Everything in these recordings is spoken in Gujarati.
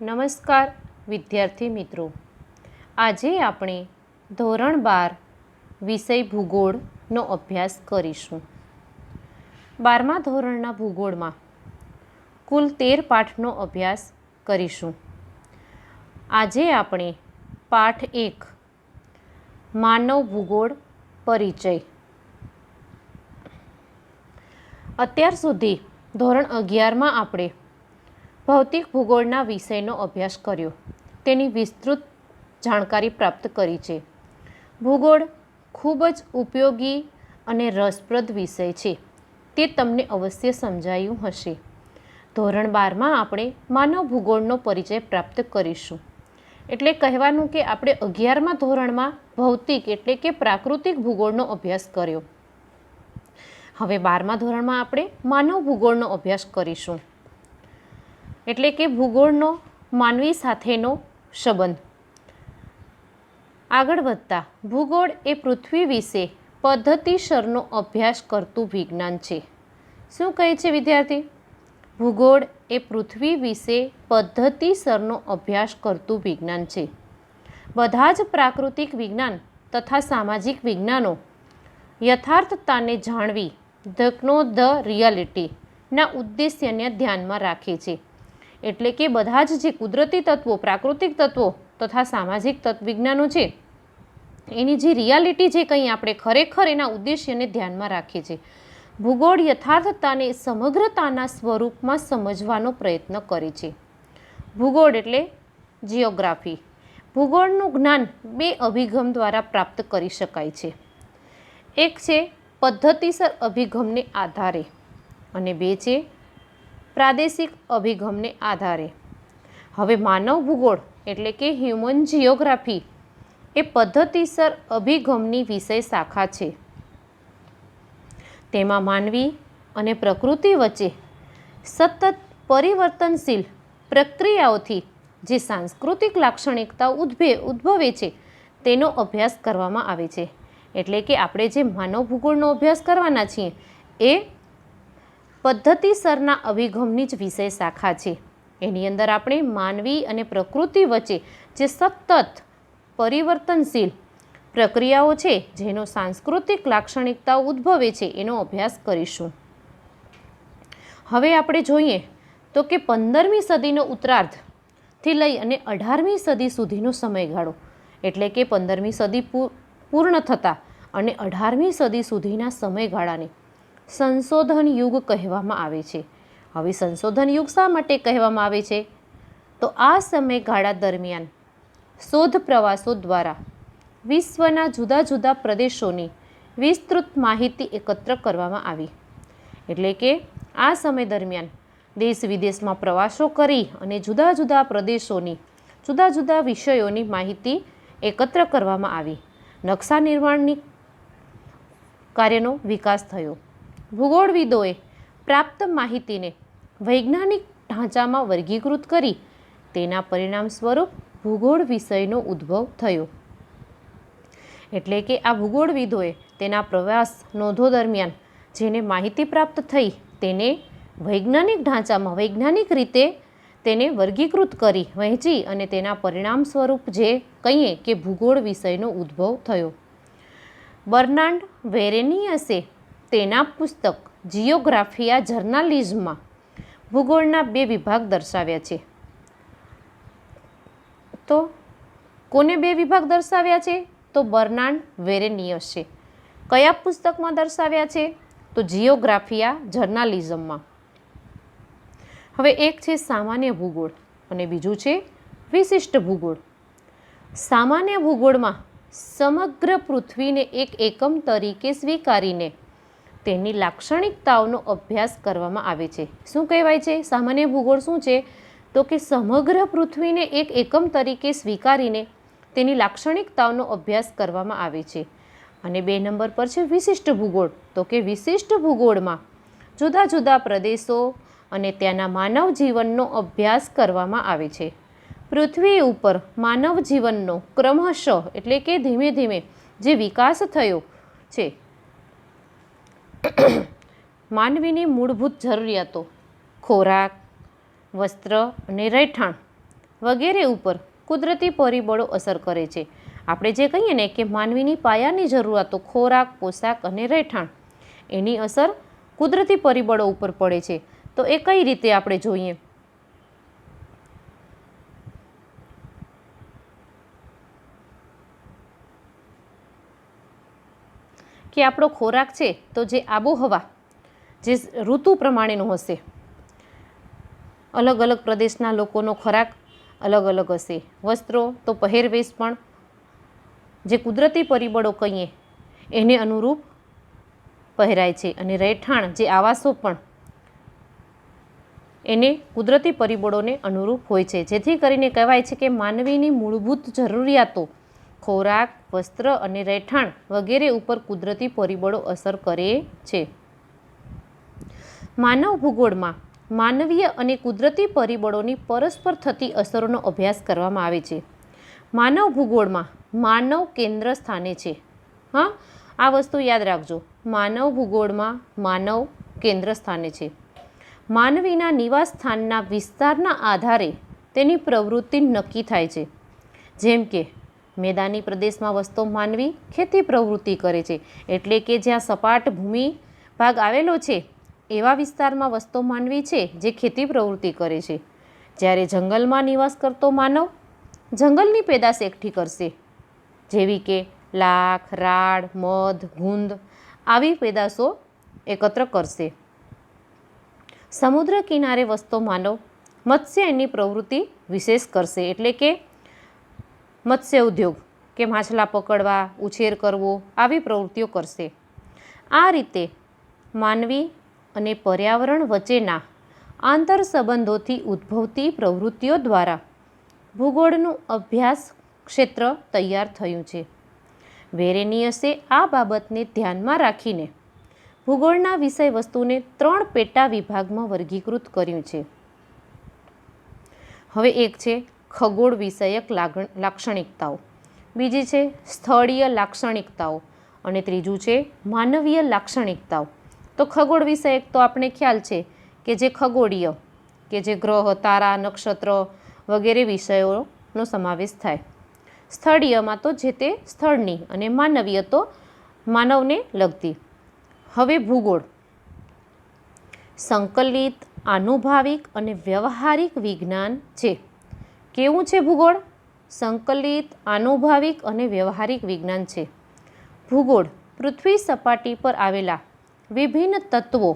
નમસ્કાર વિદ્યાર્થી મિત્રો, આજે આપણે ધોરણ 12 વિષય ભૂગોળનો અભ્યાસ કરીશું. 12મા ધોરણના ભૂગોળમાં કુલ 13 પાઠનો અભ્યાસ કરીશું. આજે આપણે પાઠ 1 માનવ ભૂગોળ પરિચય. અત્યાર સુધી ધોરણ 11માં આપણે ભૌતિક ભૂગોળના વિષયનો અભ્યાસ કર્યો, તેની વિસ્તૃત જાણકારી પ્રાપ્ત કરી છે. ભૂગોળ ખૂબ જ ઉપયોગી અને રસપ્રદ વિષય છે, તે તમને અવશ્ય સમજાયું હશે. ધોરણ 12માં આપણે માનવ ભૂગોળનો પરિચય પ્રાપ્ત કરીશું. એટલે કહેવાનું કે આપણે 11મા ધોરણમાં ભૌતિક એટલે કે પ્રાકૃતિક ભૂગોળનો અભ્યાસ કર્યો. હવે 12મા ધોરણમાં આપણે માનવ ભૂગોળનો અભ્યાસ કરીશું. એટલે કે ભૂગોળનો માનવી સાથેનો સંબંધ. આગળ વધતા, ભૂગોળ એ પૃથ્વી વિશે પદ્ધતિસરનો અભ્યાસ કરતું વિજ્ઞાન છે. શું કહે છે વિદ્યાર્થી? ભૂગોળ એ પૃથ્વી વિશે પદ્ધતિસરનો અભ્યાસ કરતું વિજ્ઞાન છે. બધા જ પ્રાકૃતિક વિજ્ઞાન તથા સામાજિક વિજ્ઞાનો યથાર્થતાને જાણવી, ધ રિયાલિટીના ઉદ્દેશ્યને ધ્યાનમાં રાખે છે. એટલે કે બધા જ જે કુદરતી તત્વો, પ્રાકૃતિક તત્વો તથા સામાજિક વિજ્ઞાનો છે, એની જે રિયાલિટી જે કંઈ આપણે ખરેખર એના ઉદ્દેશ્યને ધ્યાનમાં રાખીએ છીએ. ભૂગોળ યથાર્થતાને સમગ્રતાના સ્વરૂપમાં સમજવાનો પ્રયત્ન કરે છે. ભૂગોળ એટલે જિયોગ્રાફી. ભૂગોળનું જ્ઞાન બે અભિગમ દ્વારા પ્રાપ્ત કરી શકાય છે. એક છે પદ્ધતિસર અભિગમને આધારે અને બે છે પ્રાદેશિક અભિગમને આધારે. હવે માનવ ભૂગોળ એટલે કે હ્યુમન જિયોગ્રાફી એ પદ્ધતિસર અભિગમની વિષય શાખા છે. તેમાં માનવી અને પ્રકૃતિ વચ્ચે સતત પરિવર્તનશીલ પ્રક્રિયાઓથી જે સાંસ્કૃતિક લાક્ષણિકતાઓ ઉદ્ભવે છે તેનો અભ્યાસ કરવામાં આવે છે. એટલે કે આપણે જે માનવ ભૂગોળનો અભ્યાસ કરવાના છીએ એ પદ્ધતિસરના અભિગમની જ વિષય શાખા છે. એની અંદર આપણે માનવી અને પ્રકૃતિ વચ્ચે જે સતત પરિવર્તનશીલ પ્રક્રિયાઓ છે, જેનો સાંસ્કૃતિક લાક્ષણિકતાઓ ઉદ્ભવે છે, એનો અભ્યાસ કરીશું. હવે આપણે જોઈએ તો કે 15મી સદીનો ઉત્તરાર્ધથી લઈ અને 18મી સદી સુધીનો સમયગાળો, એટલે કે 15મી સદી પૂર્ણ થતાં અને 18મી સદી સુધીના સમયગાળાને સંશોધન યુગ કહેવામાં આવે છે. હવે સંશોધન યુગ શા માટે કહેવામાં આવે છે? તો આ સમયગાળા દરમિયાન શોધ પ્રવાસો દ્વારા વિશ્વના જુદા જુદા પ્રદેશોની વિસ્તૃત માહિતી એકત્ર કરવામાં આવી. એટલે કે આ સમય દરમિયાન દેશ વિદેશમાં પ્રવાસો કરી અને જુદા જુદા પ્રદેશોની જુદા જુદા વિષયોની માહિતી એકત્ર કરવામાં આવી. નકશા નિર્માણની કાર્યનો વિકાસ થયો. ભૂગોળવિદોએ પ્રાપ્ત માહિતીને વૈજ્ઞાનિક ઢાંચામાં વર્ગીકૃત કરી તેના પરિણામ સ્વરૂપ ભૂગોળ વિષયનો ઉદ્ભવ થયો. એટલે કે આ ભૂગોળવિદોએ તેના પ્રવાસ નોંધો દરમિયાન જેને માહિતી પ્રાપ્ત થઈ તેને વૈજ્ઞાનિક ઢાંચામાં વૈજ્ઞાનિક રીતે તેને વર્ગીકૃત કરી, વહેંચી અને તેના પરિણામ સ્વરૂપ જે કહીએ કે ભૂગોળ વિષયનો ઉદ્ભવ થયો. બર્નાર્ડ વેરેનિયસે તેના પુસ્તક જિયોગ્રાફિયા જર્નાલિઝમમાં ભૂગોળના બે વિભાગ દર્શાવ્યા છે. તો કોને બે વિભાગ દર્શાવ્યા છે? તો બર્નાર્ડ વેરેનિયસે. કયા પુસ્તકમાં દર્શાવ્યા છે? તો જિયોગ્રાફિયા જર્નાલિઝમમાં. હવે એક છે સામાન્ય ભૂગોળ અને બીજું છે વિશિષ્ટ ભૂગોળ. સામાન્ય ભૂગોળમાં સમગ્ર પૃથ્વીને એક એકમ તરીકે સ્વીકારીને તેની લાક્ષણિકતાઓનો અભ્યાસ કરવામાં આવે છે. શું કહેવાય છે? સામાન્ય ભૂગોળ શું છે? તો કે સમગ્ર પૃથ્વીને એક એકમ તરીકે સ્વીકારીને તેની લાક્ષણિકતાઓનો અભ્યાસ કરવામાં આવે છે. અને 2 નંબર પર છે વિશિષ્ટ ભૂગોળ. તો કે વિશિષ્ટ ભૂગોળમાં જુદા જુદા પ્રદેશો અને ત્યાંના માનવ જીવનનો અભ્યાસ કરવામાં આવે છે. પૃથ્વી ઉપર માનવ જીવનનો ક્રમશઃ એટલે કે ધીમે ધીમે જે વિકાસ થયો છે, માનવીની મૂળભૂત જરૂરિયાતો ખોરાક, વસ્ત્ર અને રહેઠાણ વગેરે ઉપર કુદરતી પરિબળો અસર કરે છે. આપણે જે કહીએ ને કે માનવીની પાયાની જરૂરિયાતો ખોરાક, પોશાક અને રહેઠાણ, એની અસર કુદરતી પરિબળો ઉપર પડે છે. તો એ કઈ રીતે આપણે જોઈએ? કે આપણો ખોરાક છે તો જે આબોહવા જે ઋતુ પ્રમાણેનો હશે, અલગ અલગ પ્રદેશના લોકોનો ખોરાક અલગ અલગ હશે. વસ્ત્રો તો પહેરવેશ પણ જે કુદરતી પરિબળો કહીએ એને અનુરૂપ પહેરાય છે, અને રહેઠાણ જે આવાસો પણ એને કુદરતી પરિબળોને અનુરૂપ હોય છે. જેથી કરીને કહેવાય છે કે માનવીની મૂળભૂત જરૂરિયાતો ખોરાક, વસ્ત્ર અને રહેઠાણ વગેરે ઉપર કુદરતી પરિબળો અસર કરે છે. માનવ ભૂગોળમાં માનવીય અને કુદરતી પરિબળોની પરસ્પર થતી અસરોનો અભ્યાસ કરવામાં આવે છે. માનવ ભૂગોળમાં માનવ કેન્દ્ર સ્થાને છે. હા, આ વસ્તુ યાદ રાખજો. માનવ ભૂગોળમાં માનવ કેન્દ્ર સ્થાને છે. માનવીના નિવાસ સ્થાનના વિસ્તારના આધારે તેની પ્રવૃત્તિ નક્કી થાય છે. જેમ કે મેદાની પ્રદેશમાં વસતો માનવી ખેતી પ્રવૃત્તિ કરે છે, એટલે કે જ્યાં સપાટ ભૂમિ ભાગ આવેલો છે એવા વિસ્તારમાં વસતો માનવી છે જે ખેતી પ્રવૃત્તિ કરે છે. જ્યારે જંગલમાં નિવાસ કરતો માનવ જંગલની પેદાશ એકઠી કરશે, જેવી કે લાખ, રાડ, મધ, ગુંદ આવી પેદાશો એકત્ર કરશે. સમુદ્ર કિનારે વસતો માનવ મત્સ્ય એની પ્રવૃત્તિ વિશેષ કરશે, એટલે કે મત્સ્ય ઉદ્યોગ કે માછલા પકડવા, ઉછેર કરવો આવી પ્રવૃત્તિઓ કરશે. આ રીતે માનવી અને પર્યાવરણ વચ્ચેના આંતર સંબંધોથી ઉદ્ભવતી પ્રવૃત્તિઓ દ્વારા ભૂગોળનું અભ્યાસ ક્ષેત્ર તૈયાર થયું છે. વેરેનિયસે આ બાબતને ધ્યાનમાં રાખીને ભૂગોળના વિષય વસ્તુને 3 પેટા વિભાગમાં વર્ગીકૃત કર્યું છે. હવે એક છે ખગોળ વિષયક લાક્ષણિકતાઓ, બીજી છે સ્થળીય લાક્ષણિકતાઓ અને ત્રીજું છે માનવીય લાક્ષણિકતાઓ. તો ખગોળ વિષયક તો આપણે ખ્યાલ છે કે જે ખગોળીય કે જે ગ્રહ, તારા, નક્ષત્ર વગેરે વિષયોનો સમાવેશ થાય. સ્થળીયમાં તો જે તે સ્થળની, અને માનવીય તો માનવને લગતી. હવે ભૂગોળ સંકલિત, આનુભાવિક અને વ્યવહારિક વિજ્ઞાન છે. કેવું છે ભૂગોળ? સંકલિત, આનુભાવિક અને વ્યવહારિક વિજ્ઞાન છે. ભૂગોળ પૃથ્વી સપાટી પર આવેલા વિભિન્ન તત્વો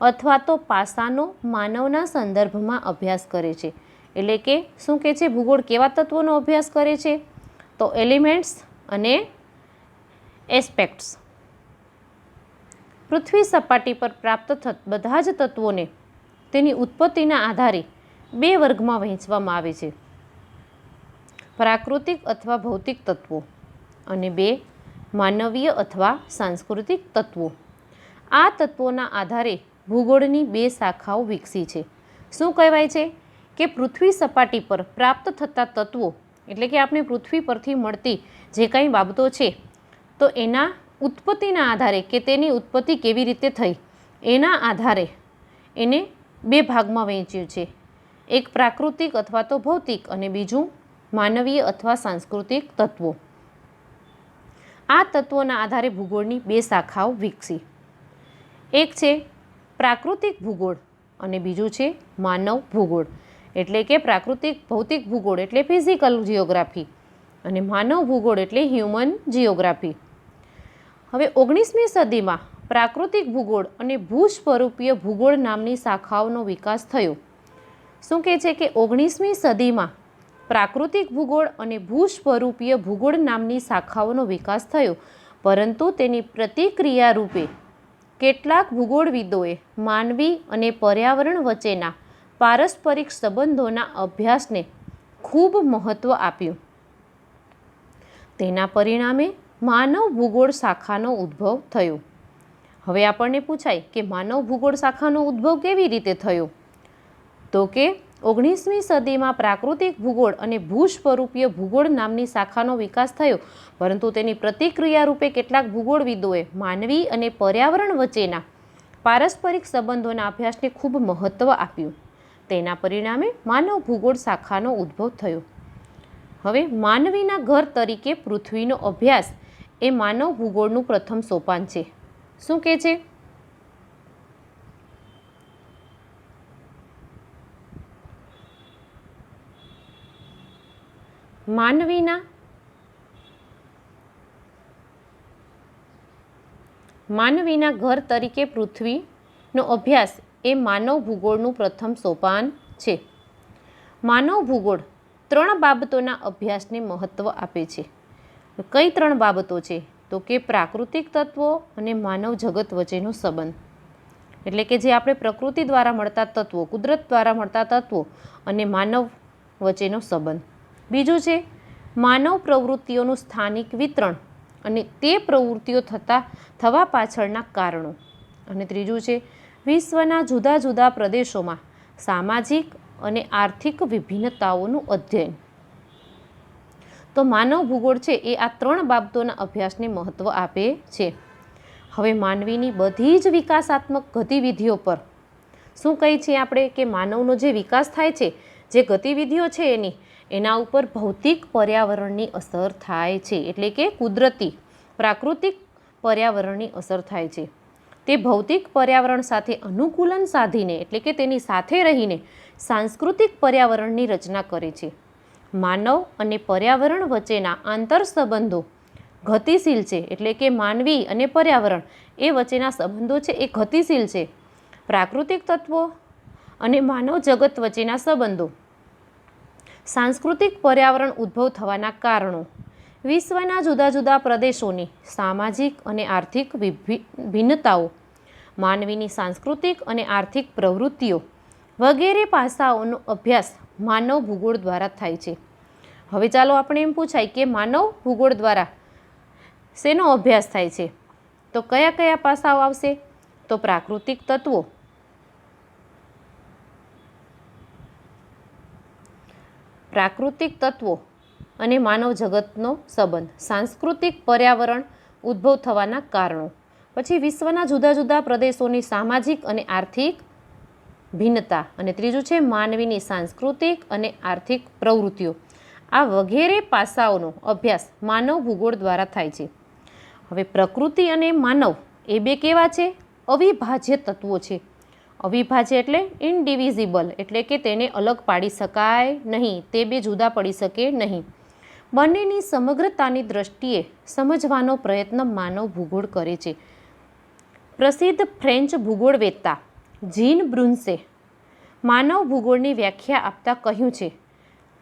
અથવા તો પાસાનો માનવના સંદર્ભમાં અભ્યાસ કરે છે. એટલે કે શું કહે છે? ભૂગોળ કેવા તત્વોનો અભ્યાસ કરે છે? તો એલિમેન્ટ્સ અને એસ્પેક્ટ્સ. પૃથ્વી સપાટી પર પ્રાપ્ત બધા જ તત્વોને તેની ઉત્પત્તિના આધારે 2 વર્ગમાં વહેંચવામાં આવે છે: પ્રાકૃતિક અથવા ભૌતિક તત્વો અને 2 માનવીય અથવા સાંસ્કૃતિક તત્વો. આ તત્વોના આધારે ભૂગોળની 2 શાખાઓ વિકસી છે. શું કહેવાય છે? કે પૃથ્વી સપાટી પર પ્રાપ્ત થતા તત્વો, એટલે કે આપણે પૃથ્વી પરથી મળતી જે કંઈ બાબતો છે તો એના ઉત્પત્તિના આધારે કે તેની ઉત્પત્તિ કેવી રીતે થઈ એના આધારે એને 2 ભાગમાં વહેંચ્યું છે. એક પ્રાકૃતિક અથવા તો ભૌતિક અને બીજું માનવીય અથવા સાંસ્કૃતિક તત્વો. આ તત્વોના આધારે ભૂગોળની 2 શાખાઓ વિકસી. એક છે પ્રાકૃતિક ભૂગોળ અને બીજું છે માનવ ભૂગોળ. એટલે કે પ્રાકૃતિક ભૌતિક ભૂગોળ એટલે ફિઝિકલ જિયોગ્રાફી અને માનવ ભૂગોળ એટલે હ્યુમન જિયોગ્રાફી. હવે 19મી સદીમાં પ્રાકૃતિક ભૂગોળ અને ભૂસ્વરૂપીય ભૂગોળ નામની શાખાઓનો વિકાસ થયો. શું કહે છે કે 19મી સદીમાં પ્રાકૃતિક ભૂગોળ અને ભૂસ્વરૂપીય ભૂગોળ નામની શાખાઓનો વિકાસ થયો, પરંતુ તેની પ્રતિક્રિયા રૂપે કેટલાક ભૂગોળવિદોએ માનવી અને પર્યાવરણ વચ્ચેના પારસ્પરિક સંબંધોના અભ્યાસને ખૂબ મહત્ત્વ આપ્યું. તેના પરિણામે માનવ ભૂગોળ શાખાનો ઉદ્ભવ થયો. હવે આપણને પૂછાય કે માનવ ભૂગોળ શાખાનો ઉદ્ભવ કેવી રીતે થયો? તો કે 19મી સદીમાં પ્રાકૃતિક ભૂગોળ અને ભૂસ્વરૂપીય ભૂગોળ નામની શાખાનો વિકાસ થયો, પરંતુ તેની પ્રતિક્રિયા રૂપે કેટલાક ભૂગોળવિદોએ માનવી અને પર્યાવરણ વચ્ચેના પારસ્પરિક સંબંધોના અભ્યાસને ખૂબ મહત્ત્વ આપ્યું. તેના પરિણામે માનવ ભૂગોળ શાખાનો ઉદ્ભવ થયો. હવે માનવીના ઘર તરીકે પૃથ્વીનો અભ્યાસ એ માનવ ભૂગોળનું પ્રથમ સોપાન છે. શું કહે છે? માનવીના ઘર તરીકે પૃથ્વીનો અભ્યાસ એ માનવ ભૂગોળનું પ્રથમ સોપાન છે. માનવ ભૂગોળ 3 બાબતોના અભ્યાસને મહત્ત્વ આપે છે. કઈ 3 બાબતો છે? તો કે પ્રાકૃતિક તત્વો અને માનવ જગત વચ્ચેનો સંબંધ, એટલે કે જે આપણે પ્રકૃતિ દ્વારા મળતા તત્વો, કુદરત દ્વારા મળતા તત્વો અને માનવ વચ્ચેનો સંબંધ. બીજું છે માનવ પ્રવૃત્તિઓનું સ્થાનિક વિતરણ અને તે પ્રવૃત્તિઓ થવા પાછળના કારણો. અને ત્રીજું છે વિશ્વના જુદા જુદા પ્રદેશોમાં સામાજિક અને આર્થિક વિભિન્નતાઓનું અધ્યયન. તો માનવ ભૂગોળ છે એ આ 3 બાબતોના અભ્યાસને મહત્ત્વ આપે છે. હવે માનવીની બધી જ વિકાસાત્મક ગતિવિધિઓ પર શું કહી છીએ આપણે કે માનવનો જે વિકાસ થાય છે, જે ગતિવિધિઓ છે એના ઉપર ભૌતિક પર્યાવરણની અસર થાય છે, એટલે કે કુદરતી પ્રાકૃતિક પર્યાવરણની અસર થાય છે. તે ભૌતિક પર્યાવરણ સાથે અનુકૂલન સાધીને, એટલે કે તેની સાથે રહીને સાંસ્કૃતિક પર્યાવરણની રચના કરે છે. માનવ અને પર્યાવરણ વચ્ચેના આંતર સંબંધો ગતિશીલ છે, એટલે કે માનવી અને પર્યાવરણ એ વચ્ચેના સંબંધો છે એ ગતિશીલ છે. પ્રાકૃતિક તત્વો અને માનવ જગત વચ્ચેના સંબંધો, સાંસ્કૃતિક પર્યાવરણ ઉદ્ભવ થવાના કારણો, વિશ્વના જુદા જુદા પ્રદેશોની સામાજિક અને આર્થિક ભિન્નતાઓ, માનવીની સાંસ્કૃતિક અને આર્થિક પ્રવૃત્તિઓ વગેરે પાસાઓનો અભ્યાસ માનવ ભૂગોળ દ્વારા થાય છે. હવે ચાલો આપણે એમ પૂછાય કે માનવ ભૂગોળ દ્વારા શેનો અભ્યાસ થાય છે? તો કયા કયા પાસાઓ આવશે? તો પ્રાકૃતિક તત્વો, અને માનવ જગતનો સંબંધ, સાંસ્કૃતિક પર્યાવરણ ઉદ્ભવ થવાના કારણો, પછી વિશ્વના જુદા જુદા પ્રદેશોની સામાજિક અને આર્થિક ભિન્નતા, અને ત્રીજું છે માનવીની સાંસ્કૃતિક અને આર્થિક પ્રવૃત્તિઓ. આ વગેરે પાસાઓનો અભ્યાસ માનવ ભૂગોળ દ્વારા થાય છે. હવે પ્રકૃતિ અને માનવ એ બે કેવા છે? અવિભાજ્ય તત્વો છે. અવિભાજ્ય એટલે ઇનડિવિઝિબલ, એટલે કે તેને અલગ પાડી શકાય નહીં, તે બે જુદા પડી શકે નહીં. બંનેની સમગ્રતાની દ્રષ્ટિએ સમજવાનો પ્રયત્ન માનવ ભૂગોળ કરે છે. પ્રસિદ્ધ ફ્રેન્ચ ભૂગોળવેત્તા જીન બ્રુન્સે માનવ ભૂગોળની વ્યાખ્યા આપતા કહ્યું છે,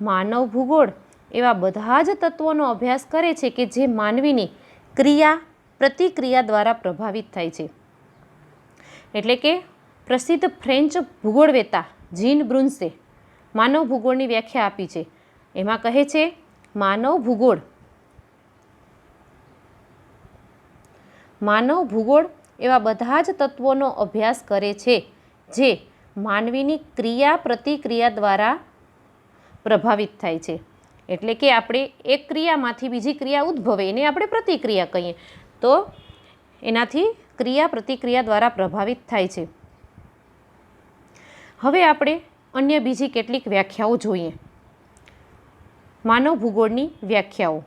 માનવ ભૂગોળ એવા બધા જ તત્વોનો અભ્યાસ કરે છે કે જે માનવીની ક્રિયા પ્રતિક્રિયા દ્વારા પ્રભાવિત થાય છે. એટલે કે પ્રસિદ્ધ ફ્રેન્ચ ભૂગોળવેત્તા જીન બ્રુન્સે માનવ ભૂગોળની વ્યાખ્યા આપી છે. એમાં કહે છે માનવ ભૂગોળ એવા બધા જ તત્વોનો અભ્યાસ કરે છે જે માનવીની ક્રિયા પ્રતિક્રિયા દ્વારા પ્રભાવિત થાય છે. એટલે કે આપણે એક ક્રિયામાંથી બીજી ક્રિયા ઉદ્ભવે એને આપણે પ્રતિક્રિયા કહીએ, તો એનાથી ક્રિયા પ્રતિક્રિયા દ્વારા પ્રભાવિત થાય છે. હવે આપણે અન્ય બીજી કેટલીક વ્યાખ્યાઓ જોઈએ. માનવ ભૂગોળની વ્યાખ્યાઓ.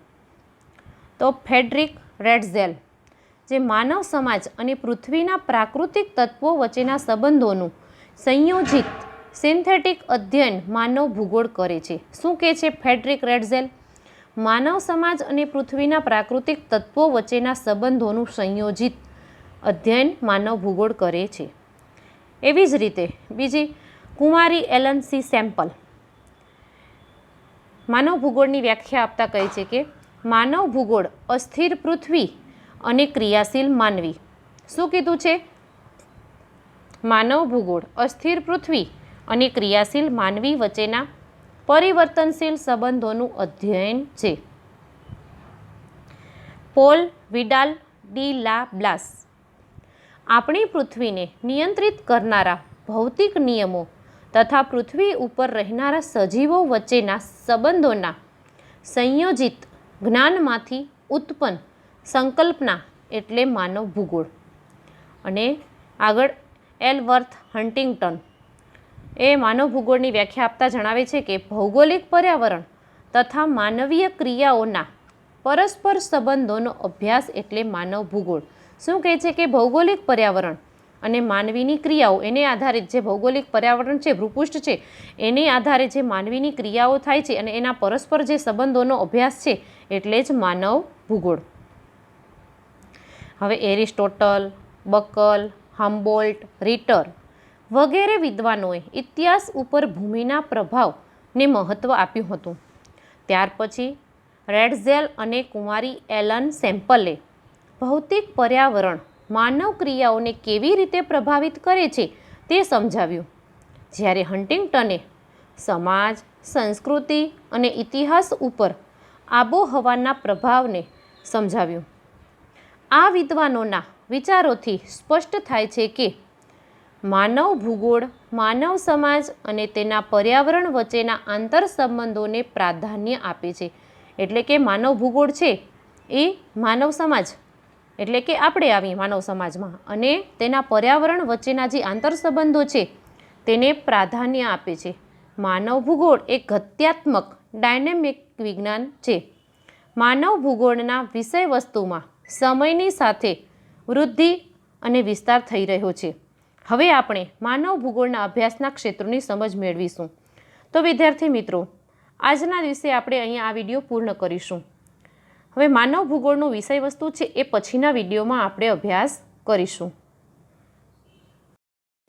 તો ફ્રેડરિક રેટઝેલ જે માનવ સમાજ અને પૃથ્વીના પ્રાકૃતિક તત્વો વચ્ચેના સંબંધોનું સંયોજિત સિન્થેટિક અધ્યયન માનવ ભૂગોળ કરે છે. શું કહે છે ફ્રેડરિક રેટઝેલ? માનવ સમાજ અને પૃથ્વીના પ્રાકૃતિક તત્વો વચ્ચેના સંબંધોનું સંયોજિત અધ્યયન માનવ ભૂગોળ કરે છે. એવી જ રીતે બીજી કુમારી એલન સી સેમ્પલ માનવ ભૂગોળની વ્યાખ્યા આપતા કહે છે કે માનવ ભૂગોળ અસ્થિર પૃથ્વી અને ક્રિયાશીલ માનવી. શું કીધું છે? માનવ ભૂગોળ અસ્થિર પૃથ્વી અને ક્રિયાશીલ માનવી વચ્ચેના પરિવર્તનશીલ સંબંધોનું અધ્યયન છે. પોલ વિડાલ ડી લા બ્લાસ આપણી પૃથ્વીને નિયંત્રિત કરનારા ભૌતિક નિયમો તથા પૃથ્વી ઉપર રહેનારા સજીવો વચ્ચેના સંબંધોના સંયોજિત જ્ઞાનમાંથી ઉત્પન્ન સંકલ્પના એટલે માનવ ભૂગોળ. અને આગળ એલવર્થ હન્ટિંગ્ટન એ માનવ ભૂગોળની વ્યાખ્યા આપતા જણાવે છે કે ભૌગોલિક પર્યાવરણ તથા માનવીય ક્રિયાઓના પરસ્પર સંબંધોનો અભ્યાસ એટલે માનવ ભૂગોળ. શું કહે છે કે ભૌગોલિક પર્યાવરણ અને માનવીની ક્રિયાઓ એને આધારિત જે ભૌગોલિક પર્યાવરણ છે, ભૂપૃષ્ઠ છે, એને આધારે જે માનવીની ક્રિયાઓ થાય છે અને એના પરસ્પર જે સંબંધોનો અભ્યાસ છે એટલે જ માનવ ભૂગોળ. હવે એરિસ્ટોટલ, બકલ, હમ્બોલ્ટ, રીટર વગેરે વિદ્વાનોએ ઇતિહાસ ઉપર ભૂમિના પ્રભાવને મહત્ત્વ આપ્યું હતું. ત્યાર પછી રેડઝેલ અને કુમારી એલન સેમ્પલે ભૌતિક પર્યાવરણ માનવ ક્રિયાઓને કેવી રીતે પ્રભાવિત કરે છે તે સમજાવ્યું, જ્યારે હન્ટિંગ્ટને સમાજ, સંસ્કૃતિ અને ઇતિહાસ ઉપર આબોહવાના પ્રભાવને સમજાવ્યું. આ વિદ્વાનોના વિચારોથી સ્પષ્ટ થાય છે કે માનવ ભૂગોળ માનવ સમાજ અને તેના પર્યાવરણ વચ્ચેના આંતરસંબંધોને પ્રાધાન્ય આપે છે. એટલે કે માનવ ભૂગોળ છે એ માનવ સમાજ એટલે કે આપણે આવી માનવ સમાજમાં અને તેના પર્યાવરણ વચ્ચેના જે આંતરસંબંધો છે તેને પ્રાધાન્ય આપે છે. માનવ ભૂગોળ એક ગત્યાત્મક ડાયનેમિક વિજ્ઞાન છે. માનવ ભૂગોળના વિષય વસ્તુમાં સમયની સાથે વૃદ્ધિ અને વિસ્તાર થઈ રહ્યો છે. હવે આપણે માનવ ભૂગોળના અભ્યાસના ક્ષેત્રોની સમજ મેળવીશું. તો વિદ્યાર્થી મિત્રો, આજના દિવસે આપણે અહીંયા આ વિડીયો પૂર્ણ કરીશું. હવે માનવ ભૂગોળનો વિષય વસ્તુ છે એ પછીના વિડીયોમાં આપણે અભ્યાસ કરીશું.